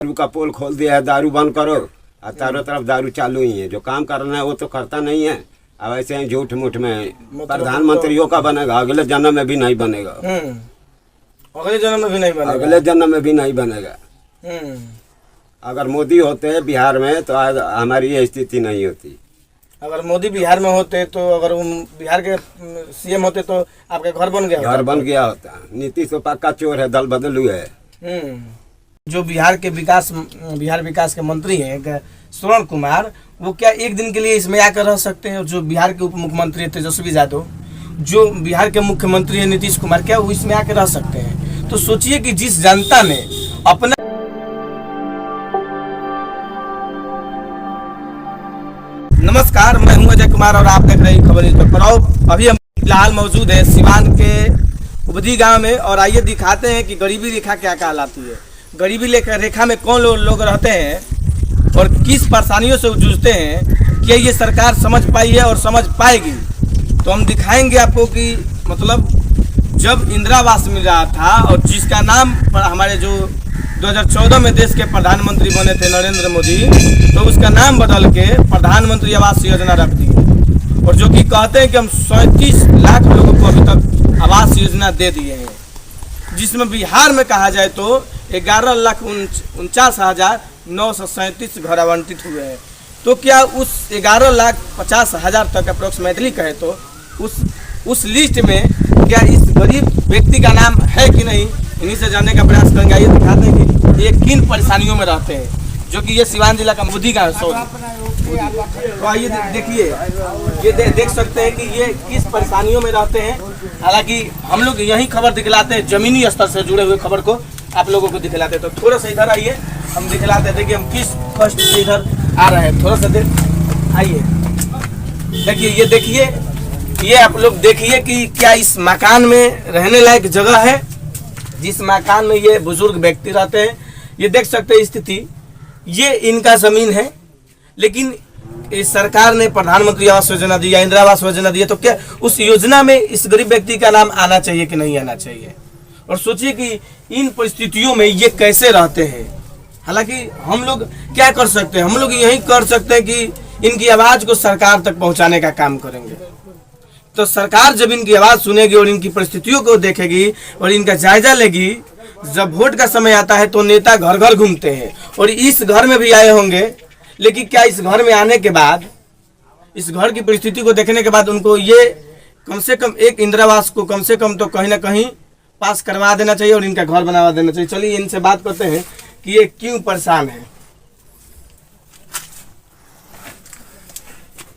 दारू का पोल खोल दिया है, दारू बंद करो, और चारों तरफ दारू चालू ही है। जो काम करना है वो तो करता नहीं है। अब ऐसे ही झूठ मूठ में प्रधानमंत्रियों का बनेगा, अगले जन्म में भी नहीं बनेगा। अगले जन्म में भी नहीं बनेगा। अगले जन्म में भी नहीं बनेगा। अगर मोदी होते बिहार में तो आज हमारी ये स्थिति नहीं होती। अगर मोदी बिहार में होते तो, अगर बिहार के सीएम होते तो आपके घर बन गया, घर बन गया होता। नीतीश तो पक्का चोर है, दल बदलू है। जो बिहार विकास के मंत्री हैं श्रवण कुमार, वो क्या एक दिन के लिए इसमें आकर रह सकते हैं? जो बिहार के उप मुख्यमंत्री है तेजस्वी यादव, जो बिहार के मुख्यमंत्री है नीतीश कुमार, क्या वो इसमें आकर रह सकते हैं? तो सोचिए कि जिस जनता ने अपना नमस्कार, मैं हूं अजय कुमार और आप देख रहे हैं खबर न्यूज़ पर। अभी हम फिलहाल मौजूद है सिवान के उबदी गांव में और आइए दिखाते हैं कि गरीबी रेखा क्या कहलाती है। गरीबी रेखा में कौन लोग रहते हैं और किस परेशानियों से जूझते हैं, क्या ये सरकार समझ पाई है और समझ पाएगी? तो हम दिखाएंगे आपको कि मतलब जब इंदिरा आवास मिल रहा था और जिसका नाम हमारे जो 2014 में देश के प्रधानमंत्री बने थे नरेंद्र मोदी, तो उसका नाम बदल के प्रधानमंत्री आवास योजना रख दी और जो कि कहते हैं कि हम 37 लाख लोगों को अभी तक आवास योजना दे दिए हैं, जिसमें बिहार में कहा जाए तो 11,49,937 घर आवंटित हुए हैं। तो क्या उस 11,50,000 तक अप्रोक्सीमेटली कहे तो उस लिस्ट में क्या इस गरीब व्यक्ति का नाम है कि नहीं, इन्हीं से जानने का प्रयास करेंगे। ये दिखाते हैं कि ये किन परेशानियों में रहते हैं, जो कि ये सिवान जिला का उबदी का है। तो आइए देखिए, ये देख सकते हैं कि ये किस परेशानियों में रहते हैं। हालांकि हम लोग यही खबर दिखलाते हैं, जमीनी स्तर से जुड़े हुए खबर को आप लोगों को दिखलाते हैं। तो थोड़ा सा इधर आइए, हम दिखलाते थे कि हम किस कष्ट से इधर आ रहे हैं। थोड़ा सा आइए, देखिए, ये आप लोग देखिए कि क्या इस मकान में रहने लायक जगह है, जिस मकान में ये बुजुर्ग व्यक्ति रहते हैं। ये देख सकते हैं स्थिति, ये इनका जमीन है, लेकिन इस सरकार ने प्रधानमंत्री आवास योजना दी या इंदिरा आवास योजना दी, तो क्या उस योजना में इस गरीब व्यक्ति का नाम आना चाहिए कि नहीं आना चाहिए? और सोचिए कि इन परिस्थितियों में ये कैसे रहते हैं। हालांकि हम लोग क्या कर सकते हैं, हम लोग यही कर सकते हैं कि इनकी आवाज को सरकार तक पहुंचाने का काम करेंगे। तो सरकार जब इनकी आवाज सुनेगी और इनकी परिस्थितियों को देखेगी और इनका जायजा लेगी, जब वोट का समय आता है तो नेता घर घर घूमते हैं और इस घर में भी आए होंगे, लेकिन क्या इस घर में आने के बाद, इस घर की परिस्थिति को देखने के बाद उनको ये कम से कम एक इंदिरा आवास को कम से कम तो कहीं ना कहीं पास करवा देना चाहिए और इनका घर बनवा देना चाहिए। चलिए इनसे बात करते हैं कि ये क्यों परेशान है।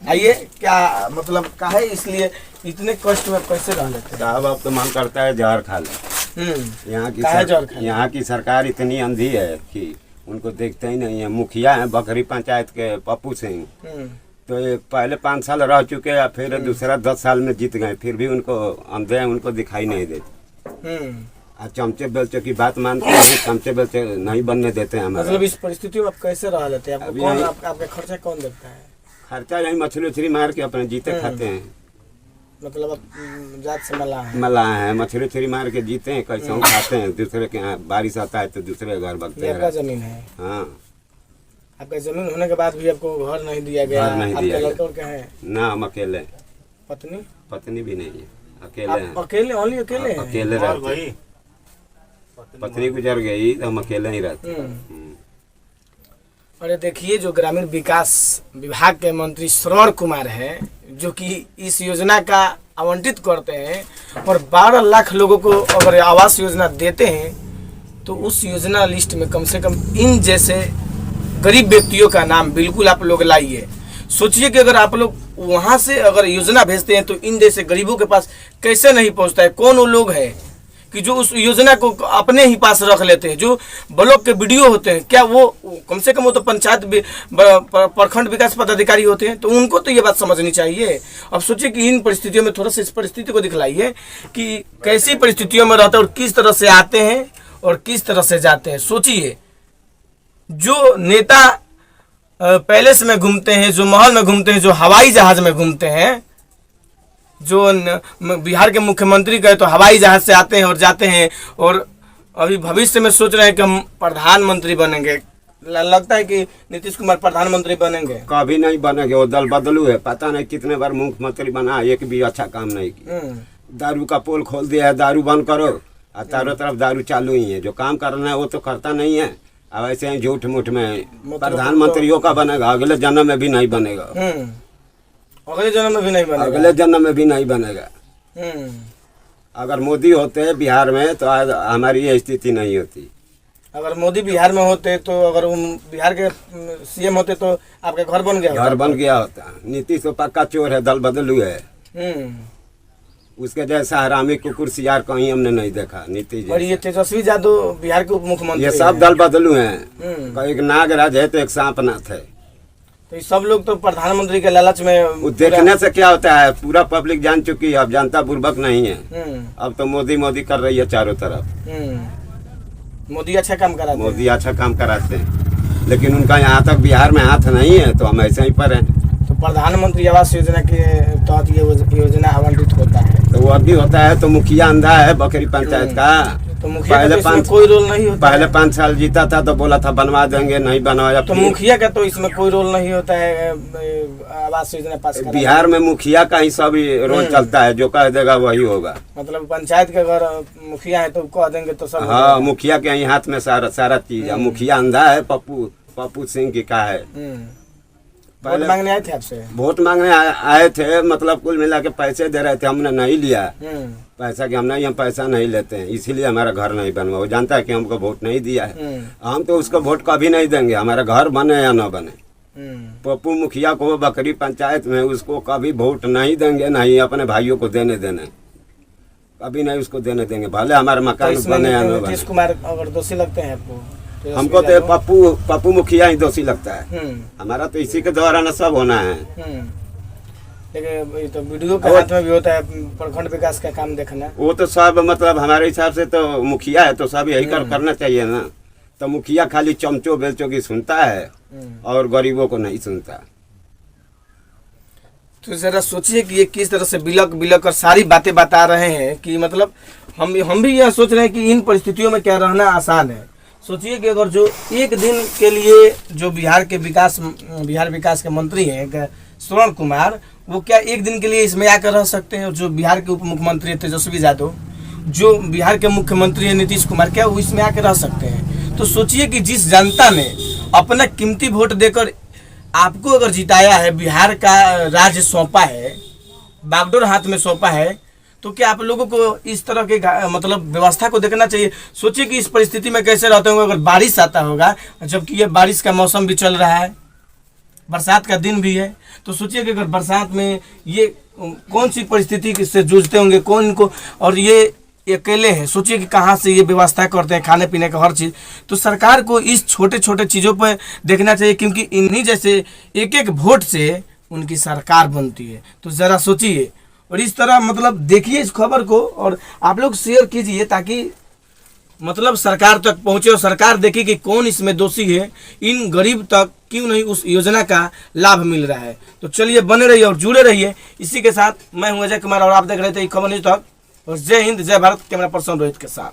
आइए, क्या मतलब काहे इसलिए इतने कष्ट में कैसे रह लेते? साहब अब तो मन करता है जहर खा ले। यहाँ की सरकार इतनी अंधी है कि उनको देखते ही नहीं है। मुखिया है बकरी पंचायत के पप्पू सिंह, तो ये पहले 5 साल रह चुके हैं, फिर दूसरा 10 साल में जीत गए, फिर भी उनको अंधे हैं, उनको दिखाई नहीं देते। चमचे बेलचे की बात मानते हैं, चमचे बेलचे नहीं बनने देते हैं। मतलब इस परिस्थिति में आप कैसे रह लेते हैं? आपका खर्चा कौन देखता है? खर्चा यही मछली उछली मार के अपने जीते खाते हैं। मतलब आप जात से मलाह है, मछली उछली मार के जीते हैं, कैसे हम खाते हैं। दूसरे के यहाँ बारिश आता है तो दूसरे घर बगते हैं। आपका जमीन है? हाँ। आपका जमीन होने के बाद भी आपको घर नहीं दिया गया? घर नहीं दिया गया। क्या है? ना, हम अकेले। पत्नी भी नहीं है, अकेले हैं। अकेले अकेले रहते। पत्नी गुजर गई तो हम अकेले ही रहते। अरे देखिए, जो ग्रामीण विकास विभाग के मंत्री श्रवण कुमार हैं, जो कि इस योजना का आवंटित करते हैं और 12 लाख लोगों को अगर आवास योजना देते हैं, तो उस योजना लिस्ट में कम से कम इन जैसे गरीब व्यक्तियों का नाम बिल्कुल आप लोग लाइए। सोचिए कि अगर आप लोग वहां से अगर योजना भेजते हैं तो इन जैसे गरीबों के पास कैसे नहीं पहुंचता है? कौन वो लोग हैं कि जो उस योजना को अपने ही पास रख लेते हैं? जो ब्लॉक के वीडियो होते हैं, क्या वो कम से कम वो तो पंचायत प्रखंड विकास पदाधिकारी होते हैं, तो उनको तो ये बात समझनी चाहिए। अब सोचिए कि इन परिस्थितियों में थोड़ा सा इस परिस्थिति को दिखलाइए कि कैसी परिस्थितियों में रहते हैं और किस तरह से आते हैं और किस तरह से जाते हैं। सोचिए, जो नेता पैलेस में घूमते हैं, जो महल में घूमते हैं, जो हवाई जहाज में घूमते हैं, जो बिहार के मुख्यमंत्री कहे तो हवाई जहाज से आते हैं और जाते हैं, और अभी भविष्य में सोच रहे हैं कि हम प्रधानमंत्री बनेंगे। लगता है कि नीतीश कुमार प्रधानमंत्री बनेंगे? कभी नहीं बनेंगे, वो दल बदलू है, पता नहीं कितने बार मुख्यमंत्री बना, एक भी अच्छा काम नहीं किया। दारू का पोल खोल दिया है, दारू बंद करो, और चारों तरफ दारू चालू ही है। जो काम करना है वो तो करता नहीं है। अब ऐसे ही झूठ मूठ में प्रधानमंत्रियों का बनेगा, अगले जन्म में भी नहीं बनेगा। अगले जन्म में भी नहीं बनेगा? अगले जन्म में भी नहीं बनेगा। अगर मोदी होते बिहार में तो आज हमारी ये स्थिति नहीं होती। अगर मोदी बिहार में होते तो, अगर बिहार के सीएम होते तो आपका घर बन गया होता? घर बन गया होता। नीतीश तो पक्का चोर है, दल बदलू है। उसके जैसा हरामी कुकुर सियार कहीं हमने नहीं देखा। नीतीश और ये तेजस्वी यादव बिहार के उप मुख्यमंत्री, ये सब दल बदलू हैं। एक नागराज है तो एक सांपनाथ है। तो ये सब लोग तो प्रधानमंत्री के लालच में, देखने से क्या होता है, पूरा पब्लिक जान चुकी है। अब जनता बुर्बक नहीं है। अब तो मोदी मोदी कर रही है चारों तरफ। मोदी अच्छा काम कराते हैं। मोदी अच्छा काम कराते हैं, लेकिन उनका यहाँ तक बिहार में हाथ नहीं है, तो हम ऐसे ही पर हैं। तो प्रधानमंत्री आवास योजना के तहत ये योजना आवंटित होता है, तो वो अभी होता है तो मुखिया अंधा है बकरी पंचायत का। तो मुखिया का तो इसमें कोई रोल नहीं होता? पहले 5 साल जीता था तो बोला था बनवा देंगे, नहीं बनवाया। तो मुखिया का तो इसमें कोई रोल नहीं होता है आवास योजना पास कराने? बिहार में मुखिया का ही सब रोल चलता है, जो कह देगा वही होगा। मतलब पंचायत के अगर मुखिया है तो कह देंगे तो सब? हाँ, मुखिया के ही हाथ में सारा चीज है। मुखिया अंधा है, पप्पू सिंह की का है। वोट मांगने आए थे आपसे? वोट मांगने आए थे, मतलब कुल मिला के पैसे दे रहे थे, हमने नहीं लिया पैसा। कि हम पैसा नहीं लेते हैं, इसीलिए हमारा घर नहीं बनवा। वो जानता है कि हमको वोट नहीं दिया है, हम तो उसको वोट कभी नहीं देंगे, हमारा घर बने या न बने। पप्पू मुखिया को बकरी पंचायत में उसको कभी वोट नहीं देंगे, नहीं अपने भाइयों को देने कभी नहीं उसको देने देंगे, भले हमारा मकान बने या न बने। नीतीश कुमार अगर दोषी लगते हैं आपको? हमको तो पप्पू मुखिया ही दोषी लगता है। हमारा तो इसी के द्वारा न सब होना है। लेकिन तो वीडियो के हाथ में भी होता है प्रखंड विकास का काम देखना। वो तो सब मतलब हमारे हिसाब से तो मुखिया है तो सब यही करना चाहिए ना। तो मुखिया खाली चमचो बेलचो की सुनता है और गरीबों को नहीं सुनता। तो जरा सोचिए कि ये किस तरह से बिलक कर सारी बातें बता रहे हैं कि मतलब हम भी यह सोच रहे हैं कि इन परिस्थितियों में क्या रहना आसान है। सोचिए कि अगर जो एक दिन के लिए जो बिहार विकास के मंत्री हैं श्रवण कुमार, वो क्या एक दिन के लिए इसमें आकर रह सकते हैं? और जो बिहार के उप मुख्यमंत्री है तेजस्वी यादव, जो बिहार के मुख्यमंत्री है नीतीश कुमार, क्या वो इसमें आकर रह सकते हैं? तो सोचिए कि जिस जनता ने अपना कीमती वोट देकर आपको अगर जिताया है, बिहार का राज्य सौंपा है, बागडोर हाथ में सौंपा है, तो क्या आप लोगों को इस तरह के मतलब व्यवस्था को देखना चाहिए? सोचिए कि इस परिस्थिति में कैसे रहते होंगे अगर बारिश आता होगा, जबकि ये बारिश का मौसम भी चल रहा है, बरसात का दिन भी है। तो सोचिए कि अगर बरसात में ये कौन सी परिस्थिति से जूझते होंगे, कौन इनको, और ये अकेले हैं, सोचिए कि कहाँ से ये व्यवस्था करते हैं खाने पीने का हर चीज़। तो सरकार को इस छोटे छोटे चीज़ों पर देखना चाहिए, क्योंकि इन्हीं जैसे एक एक वोट से उनकी सरकार बनती है। तो ज़रा सोचिए और इस तरह मतलब देखिए इस खबर को, और आप लोग शेयर कीजिए ताकि मतलब सरकार तक पहुंचे और सरकार देखे कि कौन इसमें दोषी है, इन गरीब तक क्यों नहीं उस योजना का लाभ मिल रहा है। तो चलिए बने रहिए और जुड़े रहिए। इसी के साथ मैं हूं अजय कुमार और आप देख रहे थे खबर न्यूज तक। और जय हिंद जय भारत, कैमरा पर्सन रोहित के साथ।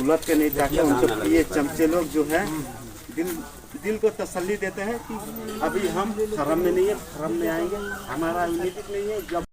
उलट के नहीं जाके उनके ये चमचे लोग जो है दिल को तसल्ली देते हैं कि अभी हम खरम में नहीं है, खरम में आएंगे, हमारा इमीडिएट नहीं है। जब